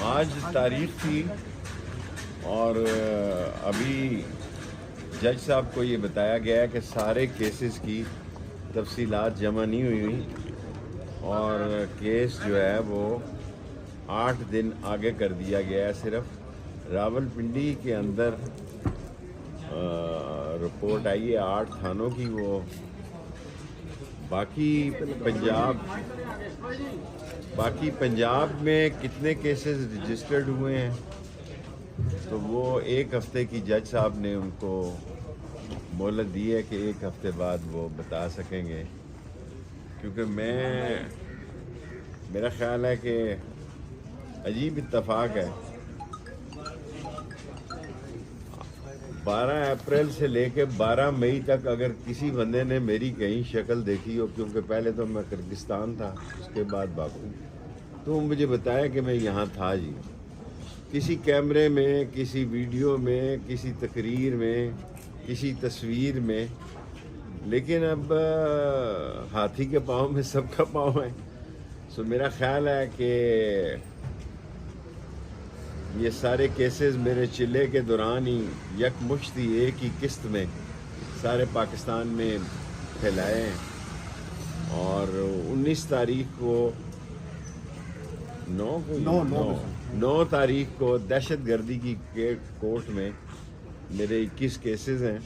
آج تاریخ تھی اور ابھی جج صاحب کو یہ بتایا گیا ہے کہ سارے کیسز کی تفصیلات جمع نہیں ہوئی اور کیس جو ہے وہ 8 دن آگے کر دیا گیا ہے. صرف راولپنڈی کے اندر رپورٹ آئی ہے 8 تھانوں کی. وہ باقی پنجاب میں کتنے کیسز رجسٹرڈ ہوئے ہیں تو وہ 1 ہفتے کی جج صاحب نے ان کو مہلت دی ہے کہ 1 ہفتے بعد وہ بتا سکیں گے. کیونکہ میرا خیال ہے کہ عجیب اتفاق ہے, 12 اپریل سے لے کے 12 مئی تک اگر کسی بندے نے میری کہیں شکل دیکھی ہو, کیونکہ پہلے تو میں کرغستان تھا, اس کے بعد باکو, تو مجھے بتایا کہ میں یہاں تھا جی, کسی کیمرے میں, کسی ویڈیو میں, کسی تقریر میں, کسی تصویر میں. لیکن اب ہاتھی کے پاؤں میں سب کا پاؤں ہے. سو میرا خیال ہے کہ یہ سارے کیسز میرے چلے کے دوران ہی یکمشت ایک ہی قسط میں سارے پاکستان میں پھیلائے ہیں. اور 19 تاریخ کو 9 تاریخ کو دہشت گردی کی کورٹ میں میرے 21 کیسز ہیں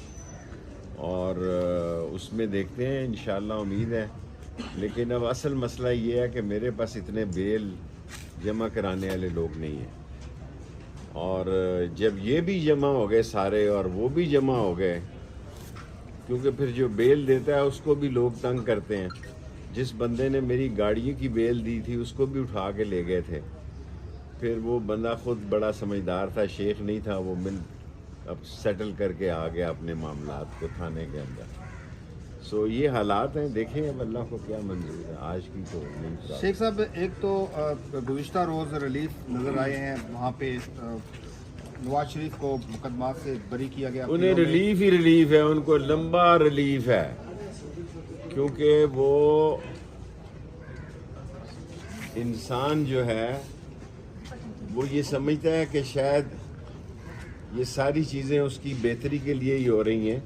اور اس میں دیکھتے ہیں انشاءاللہ, امید ہے. لیکن اب اصل مسئلہ یہ ہے کہ میرے پاس اتنے بیل جمع کرانے والے لوگ نہیں ہیں, اور جب یہ بھی جمع ہو گئے سارے اور وہ بھی جمع ہو گئے, کیونکہ پھر جو بیل دیتا ہے اس کو بھی لوگ تنگ کرتے ہیں. جس بندے نے میری گاڑی کی بیل دی تھی اس کو بھی اٹھا کے لے گئے تھے. پھر وہ بندہ خود بڑا سمجھدار تھا, شیخ نہیں تھا, وہ اب سیٹل کر کے آ گیا اپنے معاملات کو تھانے کے اندر. سو یہ حالات ہیں, دیکھیں اب اللہ کو کیا منظور ہے. آج کی تو نہیں. شیخ صاحب, ایک تو گزشتہ روز ریلیف نظر آئے ہیں, وہاں پہ نواز شریف کو مقدمات سے بری کیا گیا. انہیں ریلیف ہی ریلیف ہے, ان کو لمبا ریلیف ہے, کیونکہ وہ انسان جو ہے وہ یہ سمجھتا ہے کہ شاید یہ ساری چیزیں اس کی بہتری کے لیے ہی ہو رہی ہیں,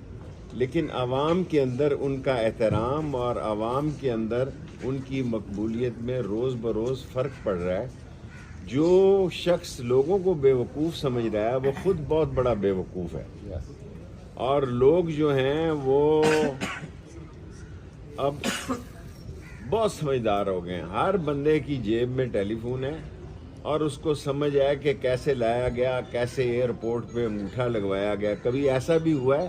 لیکن عوام کے اندر ان کا احترام اور عوام کے اندر ان کی مقبولیت میں روز بروز فرق پڑ رہا ہے. جو شخص لوگوں کو بے وقوف سمجھ رہا ہے وہ خود بہت بڑا بے وقوف ہے, اور لوگ جو ہیں وہ اب بہت سمجھدار ہو گئے ہیں. ہر بندے کی جیب میں ٹیلی فون ہے اور اس کو سمجھ آیا کہ کیسے لایا گیا, کیسے ایئرپورٹ پہ انگوٹھا لگوایا گیا. کبھی ایسا بھی ہوا ہے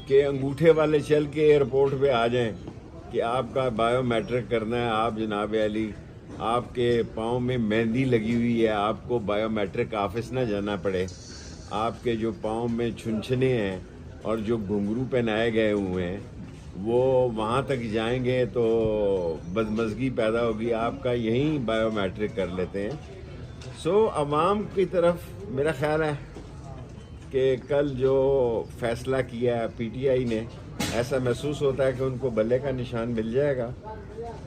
کہ انگوٹھے والے چل کے ایئرپورٹ پہ آ جائیں کہ آپ کا بایو میٹرک کرنا ہے, آپ جناب علی آپ کے پاؤں میں مہندی لگی ہوئی ہے, آپ کو بایو میٹرک آفس نہ جانا پڑے, آپ کے جو پاؤں میں چھنچھنے ہیں اور جو گھنگرو پہنائے گئے ہوئے ہیں وہ وہاں تک جائیں گے تو بدمزگی پیدا ہوگی, آپ کا یہیں بایو میٹرک کر لیتے ہیں. سو عوام کی طرف میرا خیال ہے کہ کل جو فیصلہ کیا ہے پی ٹی آئی نے, ایسا محسوس ہوتا ہے کہ ان کو بلے کا نشان مل جائے گا,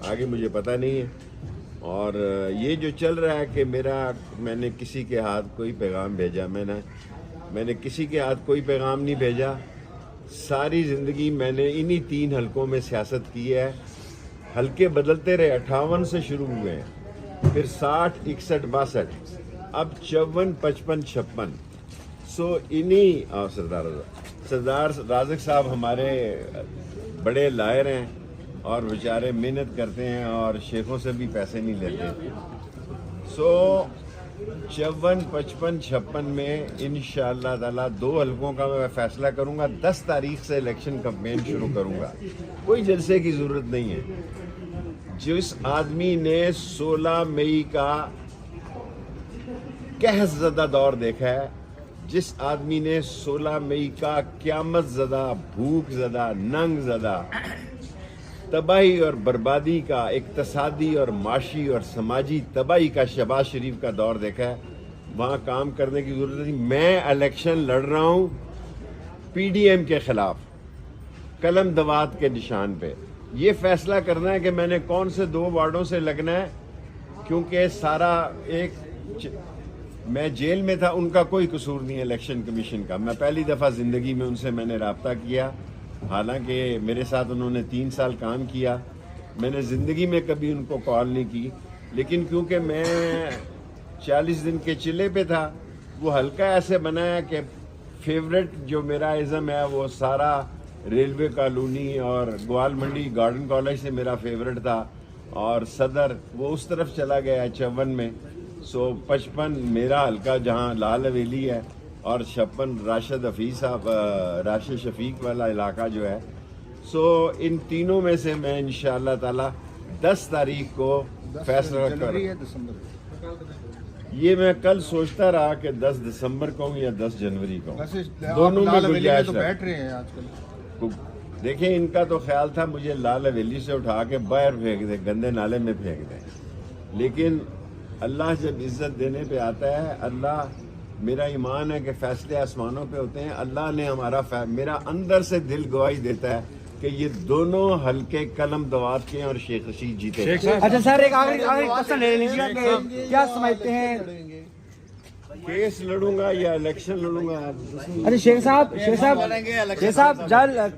آگے مجھے پتہ نہیں ہے. اور یہ جو چل رہا ہے کہ میں نے کسی کے ہاتھ کوئی پیغام بھیجا, میں نے کسی کے ہاتھ کوئی پیغام نہیں بھیجا. ساری زندگی میں نے انہی 3 حلقوں میں سیاست کی ہے. حلقے بدلتے رہے, 58 سے شروع ہوئے ہیں, پھر 60, 61, 62, اب 54, 55, 56. سو انہی سردار رازق صاحب ہمارے بڑے لائر ہیں اور بیچارے محنت کرتے ہیں اور شیخوں سے بھی پیسے نہیں لیتے. سو 54, 55, 56 میں انشاءاللہ تعالیٰ 2 حلقوں کا میں فیصلہ کروں گا. 10 تاریخ سے الیکشن کمپین شروع کروں گا. کوئی جلسے کی ضرورت نہیں ہے. جس آدمی نے 16 مئی کا قحط زدہ دور دیکھا ہے, جس آدمی نے 16 مئی کا قیامت زدہ, بھوک زدہ, ننگ زدہ, تباہی اور بربادی کا, اقتصادی اور معاشی اور سماجی تباہی کا شہباز شریف کا دور دیکھا ہے, وہاں کام کرنے کی ضرورت نہیں. میں الیکشن لڑ رہا ہوں پی ڈی ایم کے خلاف, قلم دوات کے نشان پہ. یہ فیصلہ کرنا ہے کہ میں نے کون سے 2 وارڈوں سے لگنا ہے, کیونکہ سارا ایک میں جیل میں تھا، ان کا کوئی قصور نہیں ہے الیکشن کمیشن کا. میں پہلی دفعہ زندگی میں ان سے میں نے رابطہ کیا، حالانکہ میرے ساتھ انہوں نے 3 سال کام کیا. میں نے زندگی میں کبھی ان کو کال نہیں کی، لیکن کیونکہ میں 40 دن کے چلے پہ تھا، وہ حلقہ ایسے بنایا کہ فیوریٹ جو میرا ازم ہے وہ سارا ریلوے کالونی اور گوال منڈی گارڈن کالج سے میرا فیوریٹ تھا، اور صدر وہ اس طرف چلا گیا 54 میں. سو 55 میرا حلقہ جہاں لال حویلی ہے، اور 56 راشد حفیظ صاحب راشد شفیق والا علاقہ جو ہے. سو ان تینوں میں سے میں انشاءاللہ تعالی 10 تاریخ کو فیصلہ جنوری کر، ہے دسمبر؟ یہ میں کل سوچتا رہا کہ 10 دسمبر کو ہوں یا 10 جنوری کو، ویسے دونوں میں لال حویلی میں گنجائش تو ہے. بیٹھ رہے ہیں آج کل. دیکھیں ان کا تو خیال تھا مجھے لال حویلی سے اٹھا کے باہر پھینک دیں، گندے نالے میں پھینک دیں، لیکن اللہ جب عزت دینے پہ آتا ہے، اللہ، میرا ایمان ہے کہ فیصلے آسمانوں پہ ہوتے ہیں. اللہ نے میرا اندر سے دل گواہی دیتا ہے کہ یہ دونوں حلقے قلم دوات کے ہیں اور شیخ رشید جیتے. اچھا سر، ایک آخری کوسچن لے لیجیے کہ کیا سمجھتے ہیں؟ کیس لڑوں گا یا الیکشن لڑوں گا؟ اچھا شیخ صاحب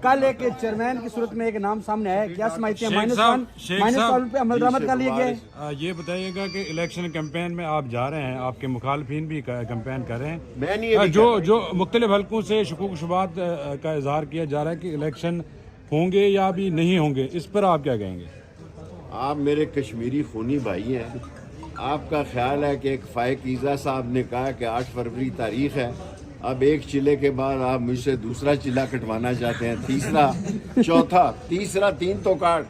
کل ایک چیئرمین کی صورت میں ایک نام سامنے آیا، کیا سمجھتے ہیں -1 پہ عمل درآمد کر لیا گیا ہے؟ یہ بتائیے گا کہ الیکشن کیمپین میں آپ جا رہے ہیں، آپ کے مخالفین بھی کیمپین کر رہے ہیں، میں نہیں جو مختلف حلقوں سے شکوک و شبہات کا اظہار کیا جا رہا ہے کہ الیکشن ہوں گے یا بھی نہیں ہوں گے، اس پر آپ کیا کہیں گے؟ آپ میرے کشمیری خونی بھائی ہیں، آپ کا خیال ہے کہ ایک فائق عیزا صاحب نے کہا کہ 8 فروری تاریخ ہے، اب ایک چلے کے بعد آپ مجھ سے دوسرا چلا کٹوانا چاہتے ہیں، تیسرا، چوتھا، تیسرا، 3 تو کاٹ.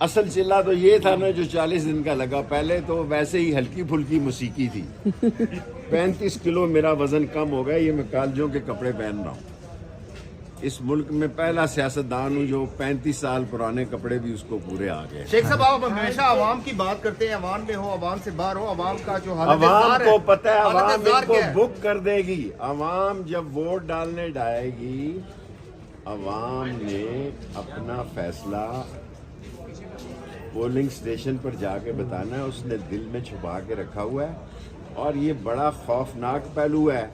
اصل چلا تو یہ تھا نا جو 40 دن کا لگا، پہلے تو ویسے ہی ہلکی پھلکی موسیقی تھی. 35 کلو میرا وزن کم ہو گیا، یہ میں کالجوں کے کپڑے پہن رہا ہوں. اس ملک میں پہلا سیاستدان ہوں جو 35 سال پرانے کپڑے بھی اس کو پورے آ گئے. شیخ صاحب آپ ہمیشہ عوام کی بات کرتے ہیں، عوام میں ہو، عوام سے باہر ہو، عوام کا جو حالت عوام کو پتہ ہے، عوام ان کو بک کر دے گی. عوام جب ووٹ ڈالنے جائے گی، عوام نے اپنا فیصلہ پولنگ سٹیشن پر جا کے بتانا ہے، اس نے دل میں چھپا کے رکھا ہوا ہے. اور یہ بڑا خوفناک پہلو ہے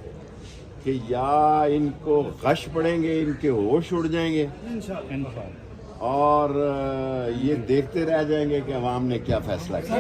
کہ یا ان کو غش پڑیں گے، ان کے ہوش اڑ جائیں گے، اور یہ دیکھتے رہ جائیں گے کہ عوام نے کیا فیصلہ کیا.